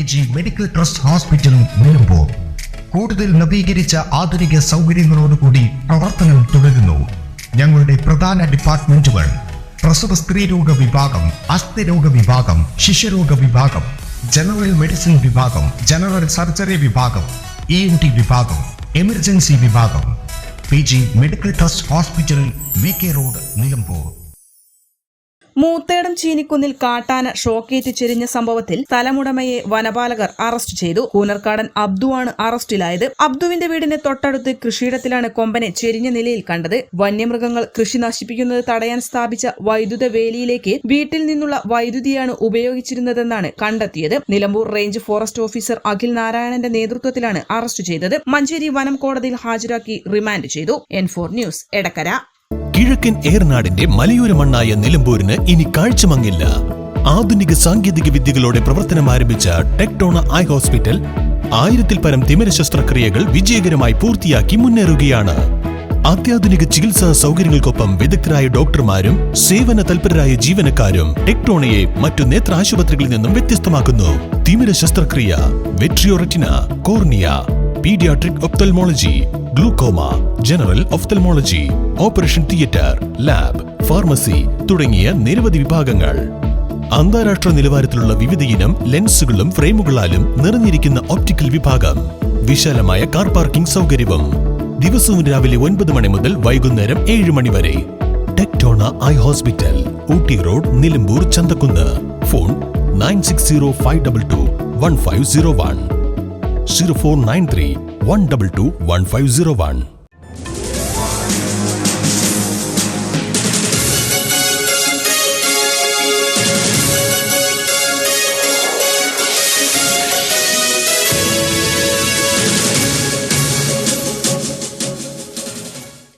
PG medical trust hospital Nilambur കൂടുതൽ നവീകരിച്ച ആധുനിക സൗകര്യങ്ങളോടുകൂടി പ്രവർത്തനം തുടരുന്നു. ഞങ്ങളുടെ പ്രധാന ഡിപ്പാർട്ട്മെന്റുകൾ പ്രസവ സ്ത്രീരോഗ വിഭാഗം, അസ്ഥിരോഗ വിഭാഗം, ശിശുരോഗ വിഭാഗം, ജനറൽ മെഡിസിൻ വിഭാഗം, ജനറൽ സർജറി വിഭാഗം, ENT വിഭാഗം, എമർജൻസി വിഭാഗം. PG medical trust hospital, VK road, Nilambur. Moothedam ചീനിക്കുന്നിൽ കാട്ടാന ഷോക്കേറ്റ് ചെരിഞ്ഞ സംഭവത്തിൽ സ്ഥലമുടമയെ വനപാലകർ അറസ്റ്റ് ചെയ്തു. കൂനർക്കാടൻ അബ്ദുവാണ് അറസ്റ്റിലായത്. അബ്ദുവിന്റെ വീടിന് തൊട്ടടുത്ത് കൃഷിയിടത്തിലാണ് കൊമ്പനെ ചെരിഞ്ഞ നിലയിൽ കണ്ടത്. വന്യമൃഗങ്ങൾ കൃഷി നശിപ്പിക്കുന്നത് തടയാൻ സ്ഥാപിച്ച വൈദ്യുത വേലിയിലേക്ക് വീട്ടിൽ നിന്നുള്ള വൈദ്യുതിയാണ് ഉപയോഗിച്ചിരുന്നതെന്നാണ് കണ്ടെത്തിയത്. Nilambur range forest officer Akhil നാരായണന്റെ നേതൃത്വത്തിലാണ് അറസ്റ്റ് ചെയ്തത്. മഞ്ചേരി വനം കോടതിയിൽ ഹാജരാക്കി റിമാൻഡ് ചെയ്തു. N4 news, Edakkara. കിഴക്കൻ ഏറനാടിന്റെ മലയോര മണ്ണായ നിലമ്പൂരിന് ഇനി കാഴ്ചമങ്ങില്ല. ആധുനിക സാങ്കേതിക വിദ്യകളോടെ പ്രവർത്തനം ആരംഭിച്ച ടെക്ടോണ ഐ ഹോസ്പിറ്റൽ 1000-ൽ പരം തിമിര ശസ്ത്രക്രിയകൾ വിജയകരമായി പൂർത്തിയാക്കി മുന്നേറുകയാണ്. അത്യാധുനിക ചികിത്സാ സൗകര്യങ്ങൾക്കൊപ്പം വിദഗ്ധരായ ഡോക്ടർമാരും സേവന തൽപരരായ ജീവനക്കാരും ടെക്ടോണയെ മറ്റു നേത്ര ആശുപത്രികളിൽ നിന്നും വ്യത്യസ്തമാക്കുന്നു. തിമിര ശസ്ത്രക്രിയ, vitreoretina, cornea, paediatric ophthalmology, glaucoma, general ophthalmology, operation theatre, lab, pharmacy തുടങ്ങിയ നിരവധി വിഭാഗങ്ങൾ. അന്താരാഷ്ട്ര നിലവാരത്തിലുള്ള വിവിധയിനം ലെൻസുകളും ഫ്രെയിമുകളാലും നിറഞ്ഞിരിക്കുന്ന ഒപ്റ്റിക്കൽ വിഭാഗം, വിശാലമായ കാർ പാർക്കിംഗ് സൗകര്യവും. ദിവസവും രാവിലെ 9 മണി മുതൽ വൈകുന്നേരം 7 മണി വരെ. Tectona eye hospital, Ooty road, Nilambur, Chanthakkunnu. Phone 9605221501, 0493 122 1501.